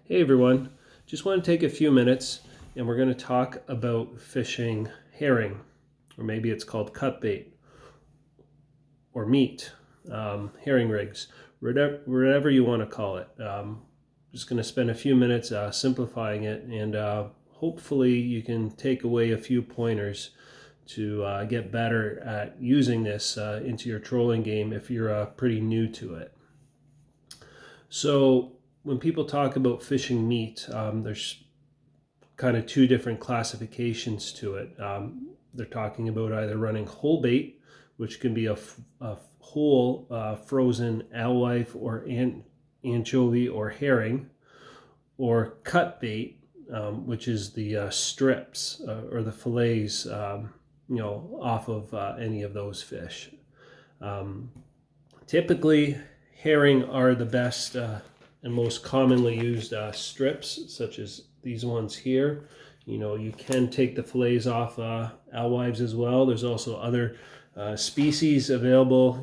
Hey everyone, just want to take a few minutes and we're going to talk about fishing herring, or maybe it's called cutbait or meat, herring rigs, whatever you want to call it. Just going to spend a few minutes simplifying it, and hopefully you can take away a few pointers to get better at using this into your trolling game if you're pretty new to it. So when people talk about fishing meat, there's kind of two different classifications to it. They're talking about either running whole bait, which can be a whole frozen alewife or anchovy or herring, or cut bait, which is the strips or the fillets, off of any of those fish. Typically, herring are the best and most commonly used strips, such as these ones here. You can take the fillets off alewives as well. There's also other species available,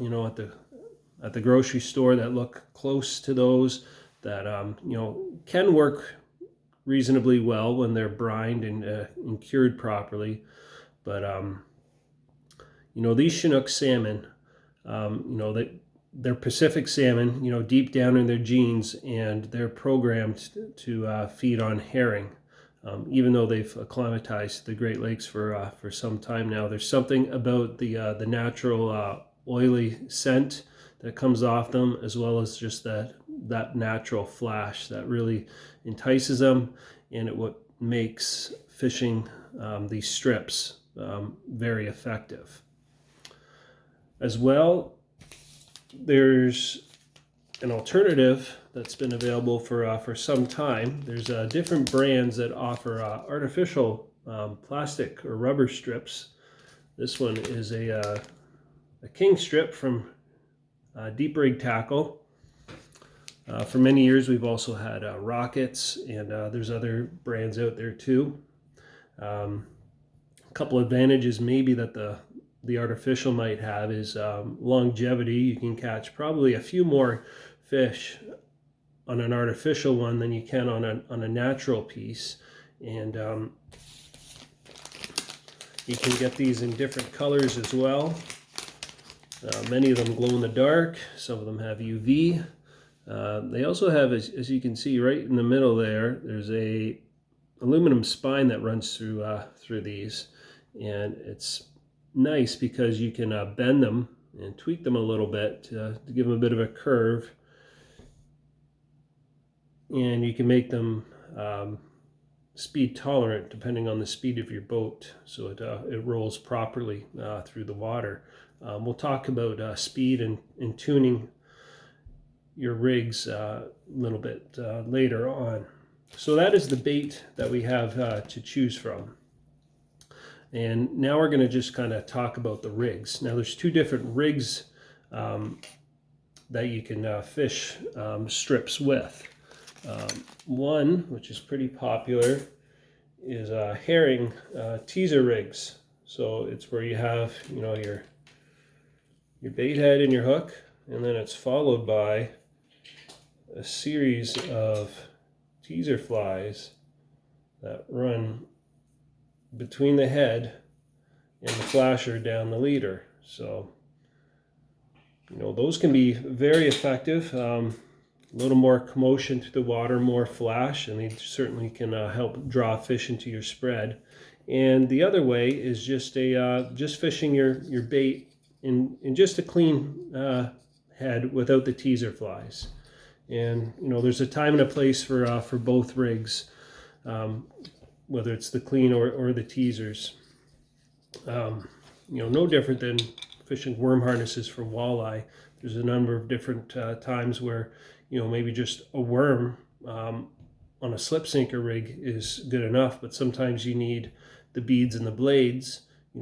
at the grocery store that look close to those that can work reasonably well when they're brined and cured properly. But these Chinook salmon, they're Pacific salmon, deep down in their genes, and they're programmed to feed on herring. Even though they've acclimatized to the Great Lakes for some time now, there's something about the natural oily scent that comes off them, as well as just that natural flash that really entices them, and what makes fishing these strips very effective. As well, there's an alternative that's been available for some time. There's different brands that offer artificial plastic or rubber strips. This one is a king strip from Deep Rig Tackle. For many years, we've also had rockets, and there's other brands out there too. A couple advantages maybe that the artificial might have is longevity. You can catch probably a few more fish on an artificial one than you can on a natural piece, and you can get these in different colors as well. Many of them glow in the dark. Some of them have UV. They also have, as you can see right in the middle there's a aluminum spine that runs through these, and it's nice because you can bend them and tweak them a little bit to give them a bit of a curve, and you can make them speed tolerant depending on the speed of your boat, so it rolls properly through the water. We'll talk about speed and tuning your rigs a little bit later on. So that is the bait that we have to choose from. And now we're going to just kind of talk about the rigs. Now there's two different rigs that you can fish strips with. One, which is pretty popular, is herring teaser rigs. So it's where you have your bait head and your hook, and then it's followed by a series of teaser flies that run between the head and the flasher down the leader. So those can be very effective. A little more commotion through the water, more flash, and they certainly can help draw fish into your spread. And the other way is just fishing your bait in just a clean head without the teaser flies. And there's a time and a place for both rigs, whether it's the clean or the teasers. No different than fishing worm harnesses for walleye. There's a number of different times where maybe just a worm on a slip sinker rig is good enough, but sometimes you need the beads and the blades.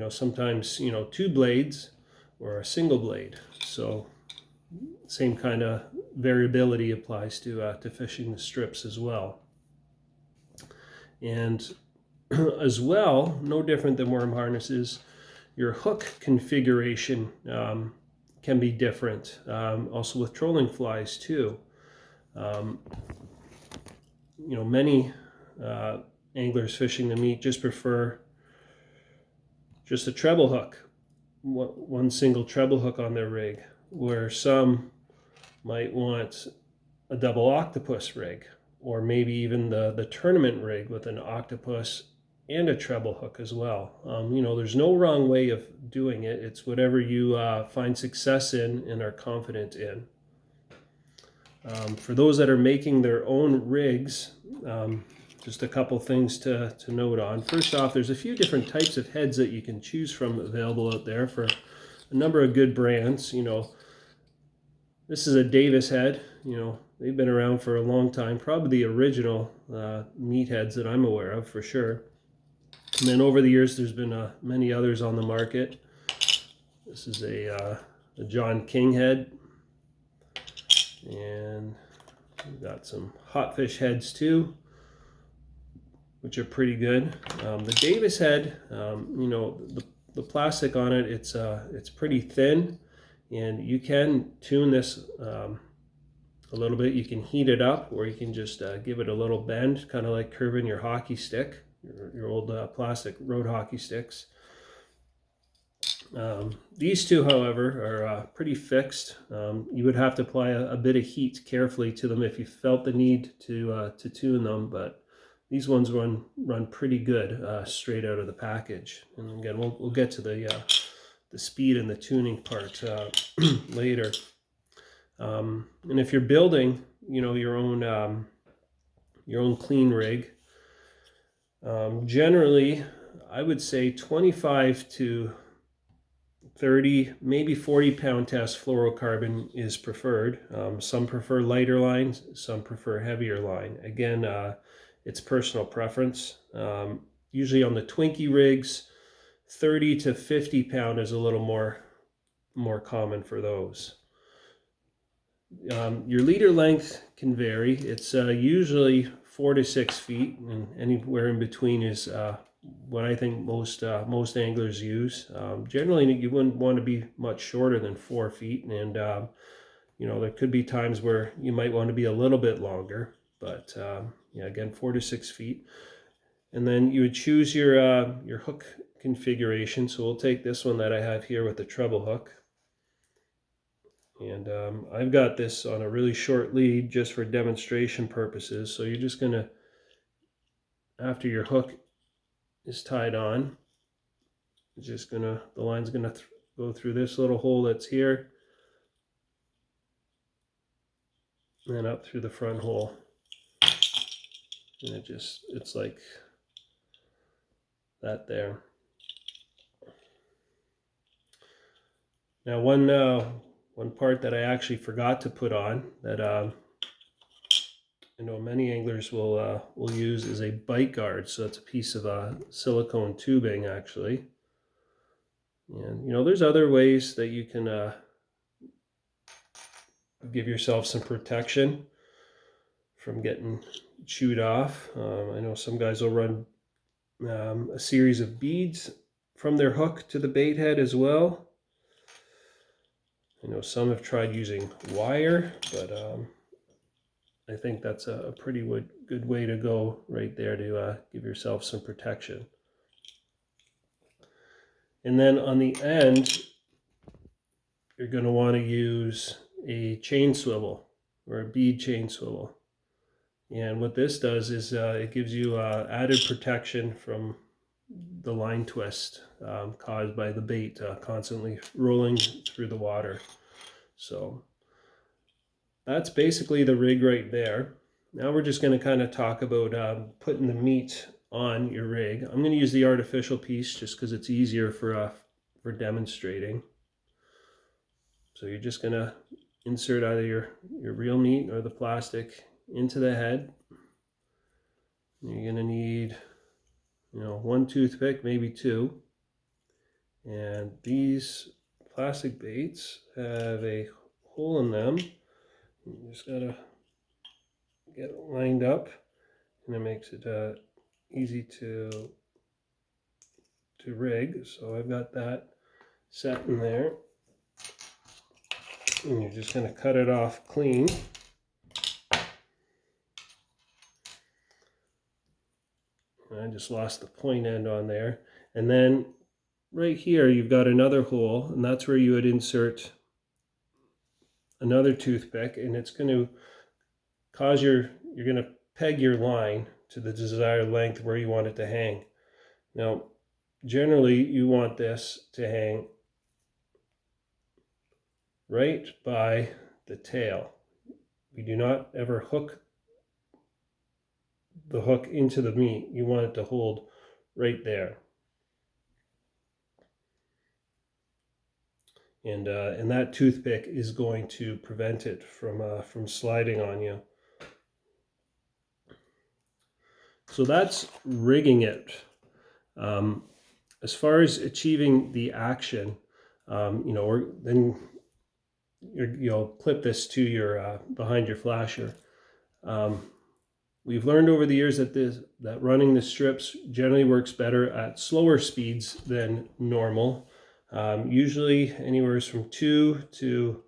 Sometimes two blades or a single blade. So same kind of variability applies to fishing the strips as well. And as well, no different than worm harnesses, your hook configuration can be different. Also with trolling flies too. many anglers fishing the meat just prefer just a treble hook, one single treble hook on their rig, where some might want a double octopus rig, or maybe even the tournament rig with an octopus and a treble hook as well. There's no wrong way of doing it. It's whatever you find success in and are confident in. For those that are making their own rigs, just a couple things to note on. First off, there's a few different types of heads that you can choose from available out there for a number of good brands. This is a Davis head. They've been around for a long time, probably the original meat heads that I'm aware of for sure. And then over the years, there's been many others on the market. This is a John King head. And we've got some hotfish heads too, which are pretty good. The Davis head, the plastic on it, it's pretty thin, and you can tune this a little bit. You can heat it up, or you can just give it a little bend, kind of like curving your hockey stick, your old plastic road hockey sticks. These two, however, are pretty fixed. You would have to apply a bit of heat carefully to them if you felt the need to tune them, but these ones run pretty good straight out of the package. And again, we'll get to the speed and the tuning part later. And if you're building, your own clean rig, generally, I would say 25 to 30, maybe 40-pound test fluorocarbon is preferred. Some prefer lighter lines, some prefer heavier line. Again, it's personal preference. Usually on the Twinkie rigs, 30 to 50 pound is a little more common for those. Your leader length can vary. It's usually 4 to 6 feet, and anywhere in between is what I think most anglers use. Generally, you wouldn't want to be much shorter than 4 feet, and there could be times where you might want to be a little bit longer. But again, 4 to 6 feet, and then you would choose your hook configuration. So we'll take this one that I have here with the treble hook, and I've got this on a really short lead just for demonstration purposes. So you're just gonna, after your hook is tied on, it's just the line's gonna go through this little hole that's here, and then up through the front hole, and it's like that there. Now one part that I actually forgot to put on that I know many anglers will use is a bite guard. So that's a piece of silicone tubing actually. And there's other ways that you can give yourself some protection from getting chewed off. I know some guys will run a series of beads from their hook to the bait head as well. I know some have tried using wire, but I think that's a pretty good way to go right there to give yourself some protection. And then on the end, you're going to want to use a chain swivel or a bead chain swivel. And what this does is it gives you added protection from the line twist caused by the bait constantly rolling through the water. So that's basically the rig right there. Now we're just going to kind of talk about putting the meat on your rig. I'm going to use the artificial piece just because it's easier for demonstrating. So you're just going to insert either your real meat or the plastic into the head. You're going to need one toothpick, maybe two. And these plastic baits have a hole in them. You just got to get it lined up, and it makes it easy to rig. So I've got that set in there, and you're just going to cut it off clean. And I just lost the point end on there. And then right here you've got another hole, and that's where you would insert another toothpick, and it's going to cause you're going to peg your line to the desired length where you want it to hang. Now, generally you want this to hang right by the tail. We do not ever hook the hook into the meat. You want it to hold right there. And that toothpick is going to prevent it from sliding on you. So that's rigging it. As far as achieving the action, then you'll clip this to your behind your flasher. We've learned over the years that running the strips generally works better at slower speeds than normal. Usually anywhere from 2 to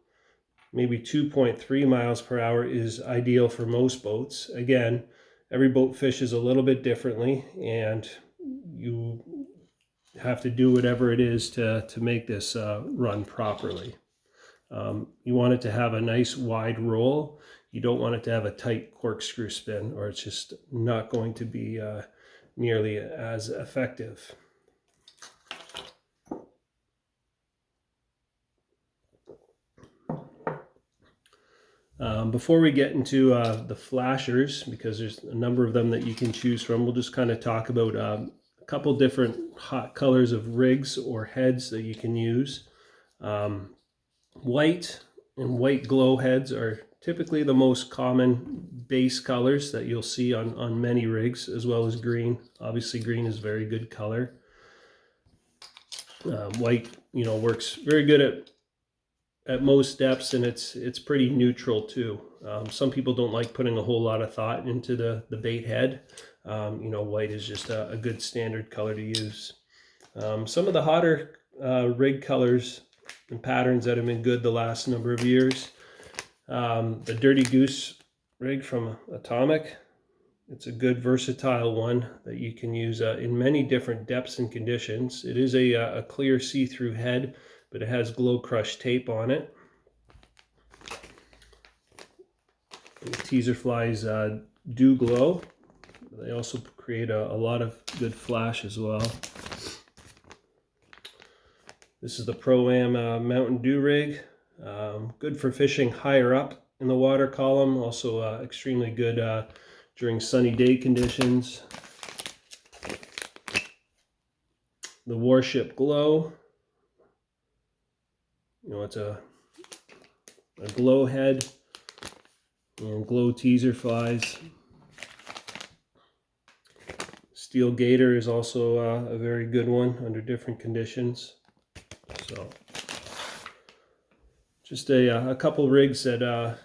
maybe 2.3 miles per hour is ideal for most boats. Again, every boat fishes a little bit differently, and you have to do whatever it is to make this run properly. You want it to have a nice wide roll. You don't want it to have a tight corkscrew spin, or it's just not going to be nearly as effective. Before we get into the flashers, because there's a number of them that you can choose from, we'll just kind of talk about a couple different hot colors of rigs or heads that you can use. White and white glow heads are typically the most common base colors that you'll see on many rigs, as well as green. Obviously green is a very good color. White, works very good at most depths, and it's pretty neutral too. Some people don't like putting a whole lot of thought into the bait head. White is just a good standard color to use. Some of the hotter rig colors and patterns that have been good the last number of years. The Dirty Goose rig from Atomic. It's a good versatile one that you can use in many different depths and conditions. It is a clear see-through head, but it has glow crush tape on it. And the teaser flies do glow. They also create a lot of good flash as well. This is the Pro-Am Mountain Dew rig. Good for fishing higher up in the water column. Also extremely good during sunny day conditions. The Warship Glow. It's a glow head and glow teaser flies. Steel Gator is also a very good one under different conditions. So just a couple rigs that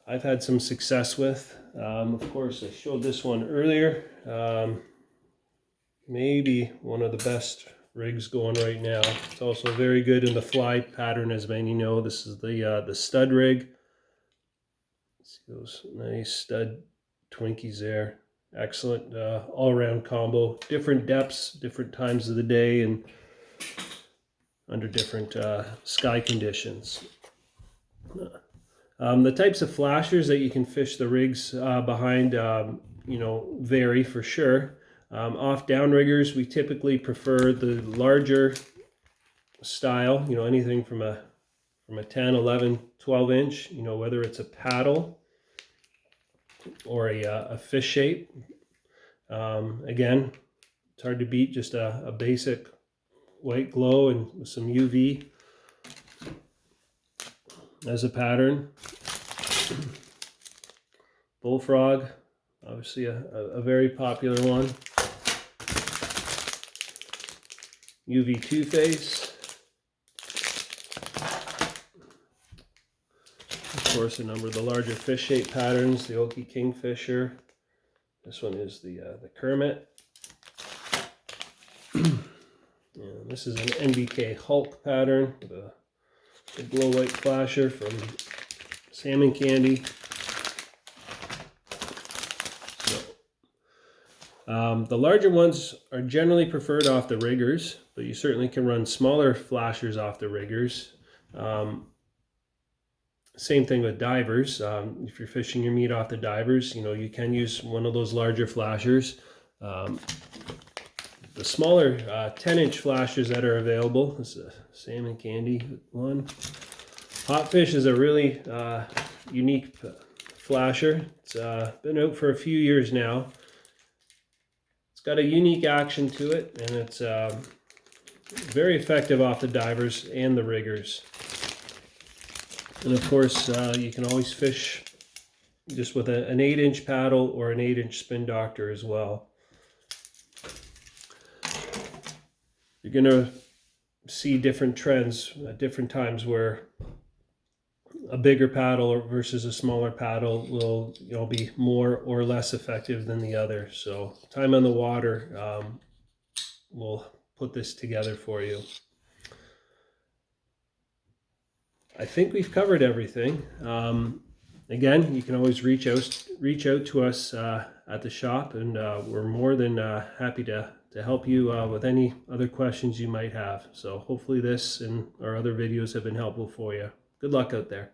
I've had some success with. Of course, I showed this one earlier. Maybe one of the best rigs going right now. It's also very good in the fly pattern, as many know. This is the stud rig. See those nice stud Twinkies there. Excellent all-around combo. Different depths, different times of the day, and under different sky conditions. The types of flashers that you can fish the rigs behind, vary for sure. Off downriggers, we typically prefer the larger style, anything from a 10, 11, 12 inch, whether it's a paddle or a fish shape. Again, it's hard to beat just a basic white glow and with some UV as a pattern. Bullfrog, obviously a very popular one. UV two-face. Of course, a number of the larger fish shape patterns, the Okie Kingfisher. This one is the Kermit. And this is an NBK Hulk pattern with a glow white flasher from Salmon Candy. So, The larger ones are generally preferred off the riggers, but you certainly can run smaller flashers off the riggers. Same thing with divers. If you're fishing your meat off the divers, you can use one of those larger flashers. The smaller 10-inch flashers that are available, this is a salmon candy one. Hotfish is a really unique flasher. It's been out for a few years now. It's got a unique action to it, and it's very effective off the divers and the riggers. And of course, you can always fish just with an 8-inch paddle or an 8-inch spin doctor as well. You're going to see different trends at different times where a bigger paddle versus a smaller paddle will be more or less effective than the other. So time on the water will put this together for you. I think we've covered everything. Again, you can always reach out to us at the shop, and we're more than happy to help you with any other questions you might have. So hopefully this and our other videos have been helpful for you. Good luck out there.